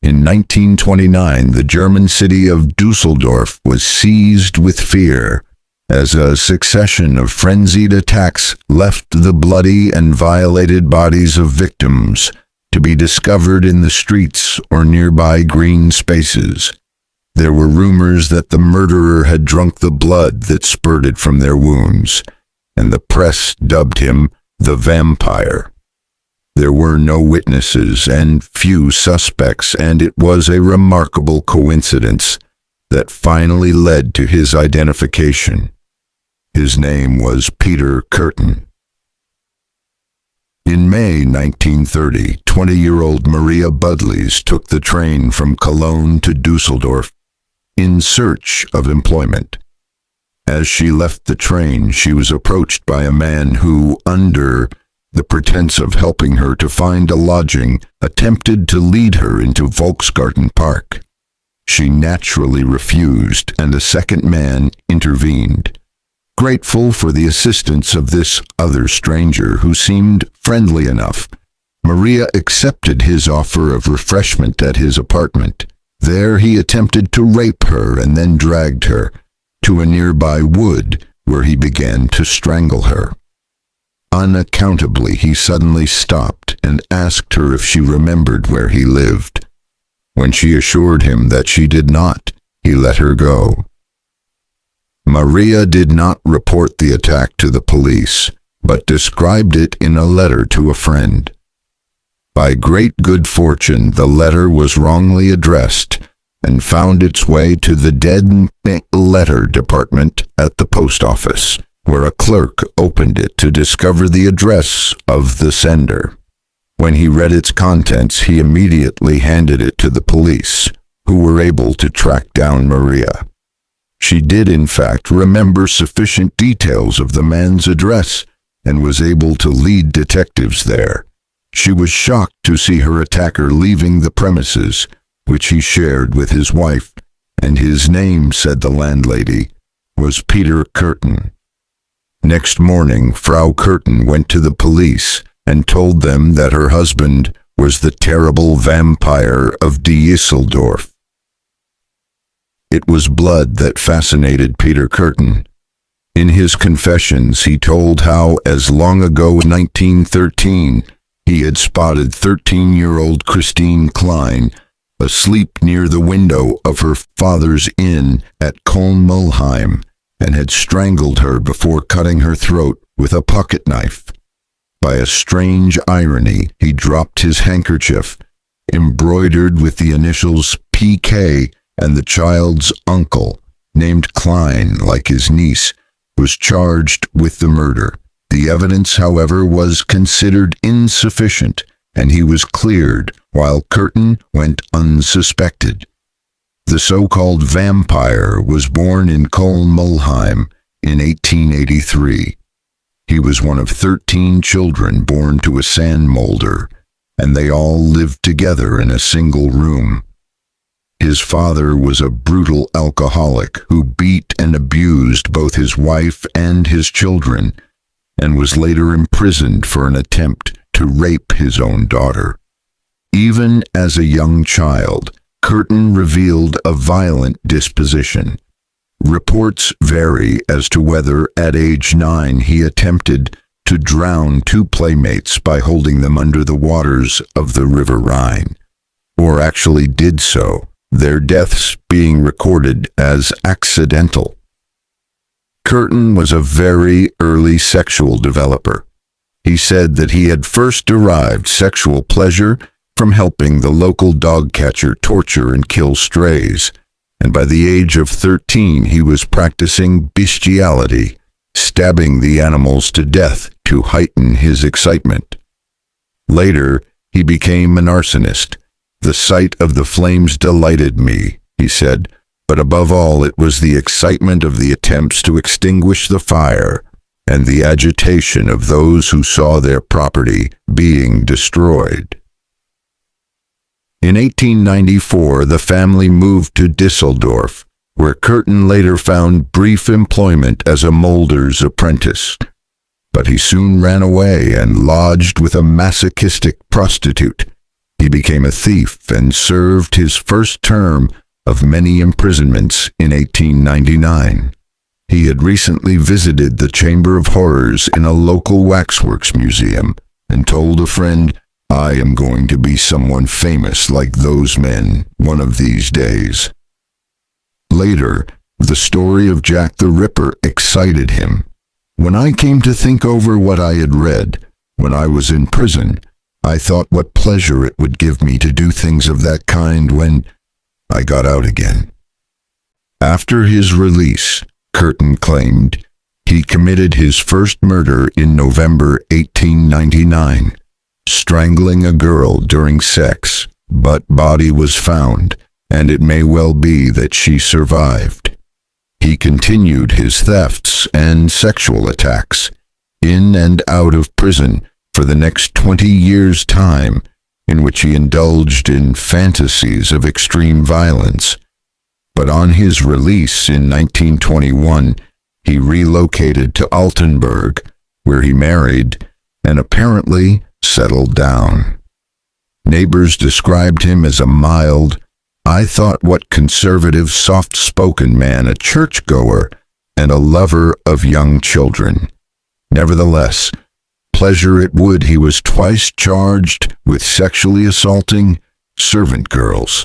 In 1929, the German city of Dusseldorf was seized with fear as a succession of frenzied attacks left the bloody and violated bodies of victims to be discovered in the streets or nearby green spaces. There were rumors that the murderer had drunk the blood that spurted from their wounds, and the press dubbed him the vampire. There were no witnesses and few suspects, and it was a remarkable coincidence that finally led to his identification. His name was Peter Kurten. In May 1930, 20-year-old Maria Budleys took the train from Cologne to Dusseldorf in search of employment. As she left the train, she was approached by a man who, under the pretense of helping her to find a lodging, attempted to lead her into Volksgarten Park. She naturally refused, and a second man intervened. Grateful for the assistance of this other stranger who seemed friendly enough, Maria accepted his offer of refreshment at his apartment. There he attempted to rape her and then dragged her to a nearby wood where he began to strangle her. Unaccountably, he suddenly stopped and asked her if she remembered where he lived. When she assured him that she did not, he let her go. Maria did not report the attack to the police, but described it in a letter to a friend. By great good fortune, the letter was wrongly addressed and found its way to the dead letter department at the post office, where a clerk opened it to discover the address of the sender. When he read its contents, he immediately handed it to the police, who were able to track down Maria. She did, in fact, remember sufficient details of the man's address and was able to lead detectives there. She was shocked to see her attacker leaving the premises, which he shared with his wife, and his name, said the landlady, was Peter Kurten. Next morning, Frau Kurten went to the police and told them that her husband was the terrible vampire of Dusseldorf. It was blood that fascinated Peter Kurten. In his confessions, he told how, as long ago in 1913, he had spotted 13-year-old Christine Klein asleep near the window of her father's inn at Kolmulheim and had strangled her before cutting her throat with a pocket knife. By a strange irony, he dropped his handkerchief, embroidered with the initials PK, and the child's uncle, named Klein like his niece, was charged with the murder. The evidence, however, was considered insufficient, and he was cleared, while Kurten went unsuspected. The so-called vampire was born in Kolmulheim in 1883. He was one of 13 children born to a sand molder, and they all lived together in a single room. His father was a brutal alcoholic who beat and abused both his wife and his children, and was later imprisoned for an attempt to rape his own daughter. Even as a young child, Kurten revealed a violent disposition. Reports vary as to whether, at age 9, he attempted to drown 2 playmates by holding them under the waters of the River Rhine, or actually did so, their deaths being recorded as accidental. Kurten was a very early sexual developer. He said that he had first derived sexual pleasure from helping the local dog catcher torture and kill strays, and by the age of 13 he was practicing bestiality, stabbing the animals to death to heighten his excitement. Later, he became an arsonist. The sight of the flames delighted me, he said, but above all it was the excitement of the attempts to extinguish the fire and the agitation of those who saw their property being destroyed. In 1894, the family moved to Dusseldorf, where Kurten later found brief employment as a molder's apprentice. But he soon ran away and lodged with a masochistic prostitute. He became a thief and served his first term of many imprisonments in 1899. He had recently visited the Chamber of Horrors in a local waxworks museum and told a friend, "I am going to be someone famous like those men one of these days." Later, the story of Jack the Ripper excited him. "When I came to think over what I had read when I was in prison, I thought what pleasure it would give me to do things of that kind when I got out again." After his release, Kurten claimed he committed his first murder in November 1899, strangling a girl during sex, but body was found, and it may well be that she survived. He continued his thefts and sexual attacks in and out of prison for the next 20 years' time, in which he indulged in fantasies of extreme violence. But on his release in 1921, he relocated to Altenburg, where he married and apparently settled down. Neighbors described him as a mild, I thought what conservative, soft-spoken man, a churchgoer, and a lover of young children. Nevertheless, pleasure it would, he was twice charged with sexually assaulting servant girls.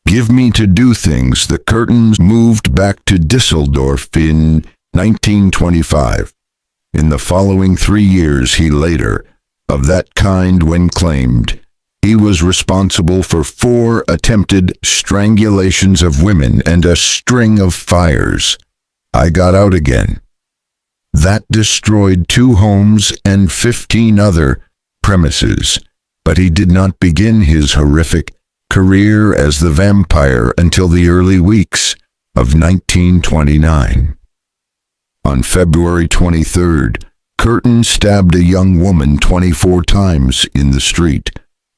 Give me to do things. The Kurtens moved back to Dusseldorf in 1925. In the following 3 years, he later, of that kind when claimed, he was responsible for 4 attempted strangulations of women and a string of fires. I got out again. That destroyed 2 homes and 15 other premises, but he did not begin his horrific career as the vampire until the early weeks of 1929. On February 23rd, Kurten stabbed a young woman 24 times in the street,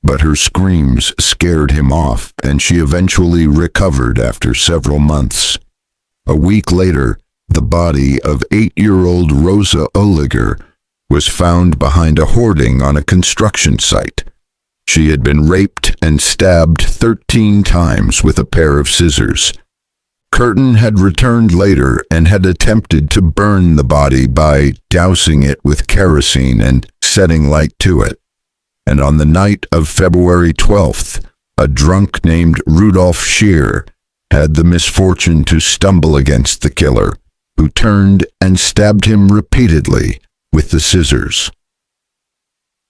but her screams scared him off, and she eventually recovered after several months. A week later, the body of 8-year-old Rosa Oliger was found behind a hoarding on a construction site. She had been raped and stabbed 13 times with a pair of scissors. Kurten had returned later and had attempted to burn the body by dousing it with kerosene and setting light to it. And on the night of February 12th, a drunk named Rudolf Scheer had the misfortune to stumble against the killer, who turned and stabbed him repeatedly with the scissors.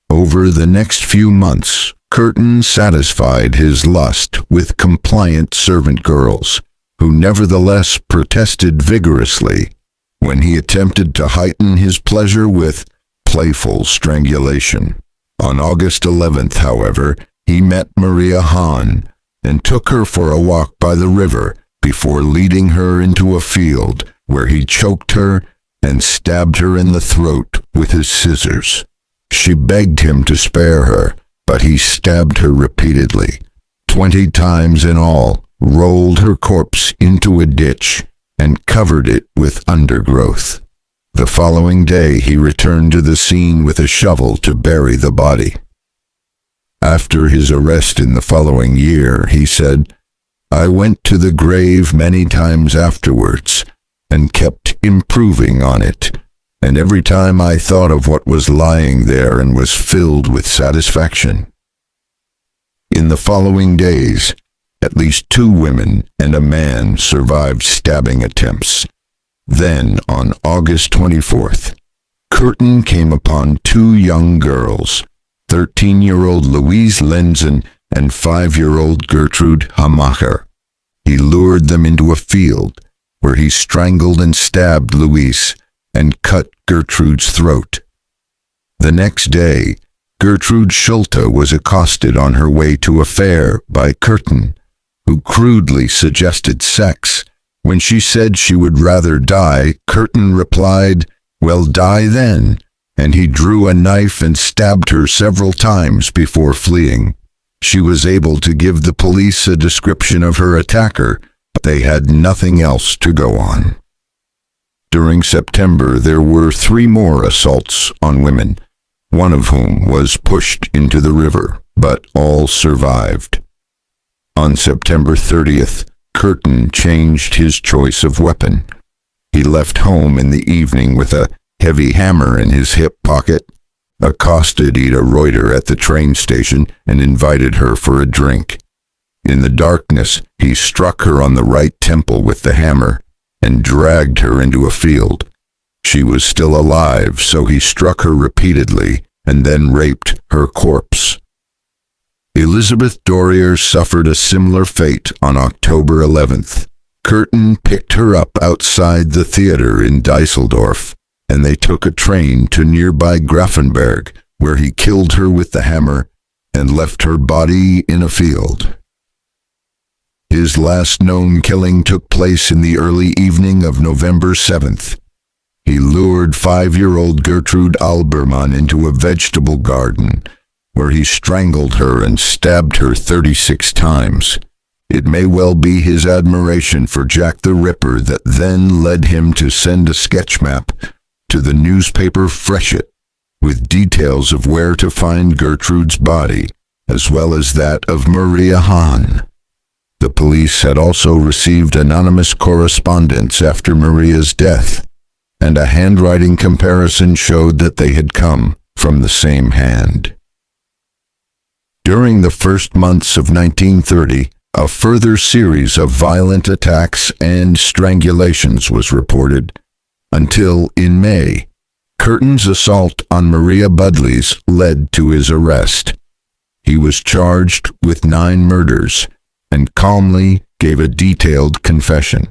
Over the next few months, Kurten satisfied his lust with compliant servant girls, who nevertheless protested vigorously when he attempted to heighten his pleasure with playful strangulation. On August 11th, however, he met Maria Hahn and took her for a walk by the river before leading her into a field where he choked her and stabbed her in the throat with his scissors. She begged him to spare her, but he stabbed her repeatedly, 20 times in all, rolled her corpse into a ditch, and covered it with undergrowth. The following day he returned to the scene with a shovel to bury the body. After his arrest in the following year, he said, I went to the grave many times afterwards, and kept improving on it, and every time I thought of what was lying there and was filled with satisfaction. In the following days, at least 2 women and a man survived stabbing attempts. Then, on August 24th, Kurten came upon 2 young girls, 13-year-old Louise Lenzen and 5-year-old Gertrude Hamacher. He lured them into a field, where he strangled and stabbed Louise and cut Gertrude's throat. The next day, Gertrude Schulte was accosted on her way to a fair by Kurten, who crudely suggested sex. When she said she would rather die, Kurten replied, Well, die then, and he drew a knife and stabbed her several times before fleeing. She was able to give the police a description of her attacker, but they had nothing else to go on. During September, there were 3 more assaults on women, one of whom was pushed into the river. but all survived. On September 30th, Kurten changed his choice of weapon. He left home in the evening with a heavy hammer in his hip pocket, accosted Ida Reuter at the train station, and invited her for a drink. In the darkness, he struck her on the right temple with the hammer and dragged her into a field. She was still alive, so he struck her repeatedly and then raped her corpse. Elizabeth Dorrier suffered a similar fate on October 11th. Kurten picked her up outside the theater in Dusseldorf, and they took a train to nearby Grafenberg, where he killed her with the hammer and left her body in a field. His last known killing took place in the early evening of November 7th. He lured 5-year-old Gertrude Albermann into a vegetable garden, where he strangled her and stabbed her 36 times. It may well be his admiration for Jack the Ripper that then led him to send a sketch map to the newspaper Freshet with details of where to find Gertrude's body, as well as that of Maria Hahn. The police had also received anonymous correspondence after Maria's death, and a handwriting comparison showed that they had come from the same hand. During the first months of 1930, a further series of violent attacks and strangulations was reported, until in May, Kurten's assault on Maria Budleys led to his arrest. He was charged with 9 murders and calmly gave a detailed confession.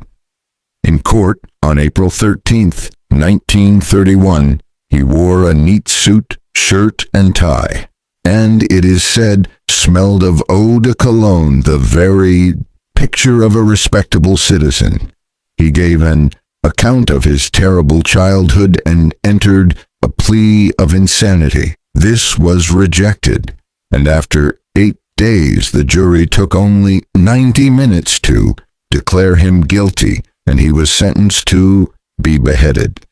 In court on April 13, 1931, he wore a neat suit, shirt, and tie, and it is said smelled of eau de cologne, the very picture of a respectable citizen. He gave an account of his terrible childhood and entered a plea of insanity. This was rejected, and after 8 days the jury took only 90 minutes to declare him guilty, and he was sentenced to be beheaded.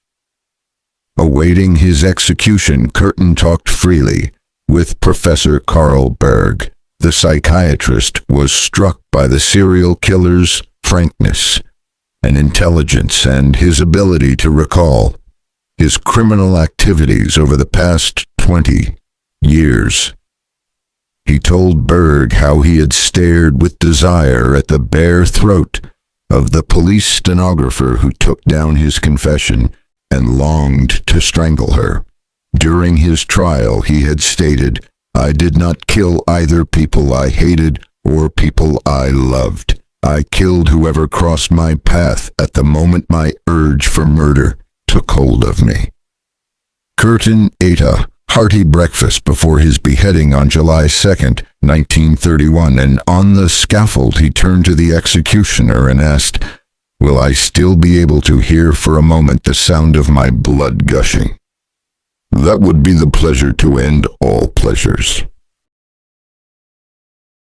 Awaiting his execution, Kurten talked freely with Professor Karl Berg. The psychiatrist was struck by the serial killer's frankness and intelligence and his ability to recall his criminal activities over the past 20 years. He told Berg how he had stared with desire at the bare throat of the police stenographer who took down his confession and longed to strangle her. During his trial, he had stated, "I did not kill either people I hated or people I loved. I killed whoever crossed my path at the moment my urge for murder took hold of me." Kurten ate a hearty breakfast before his beheading on July 2nd, 1931, and on the scaffold he turned to the executioner and asked, "Will I still be able to hear for a moment the sound of my blood gushing?" "That would be the pleasure to end all pleasures."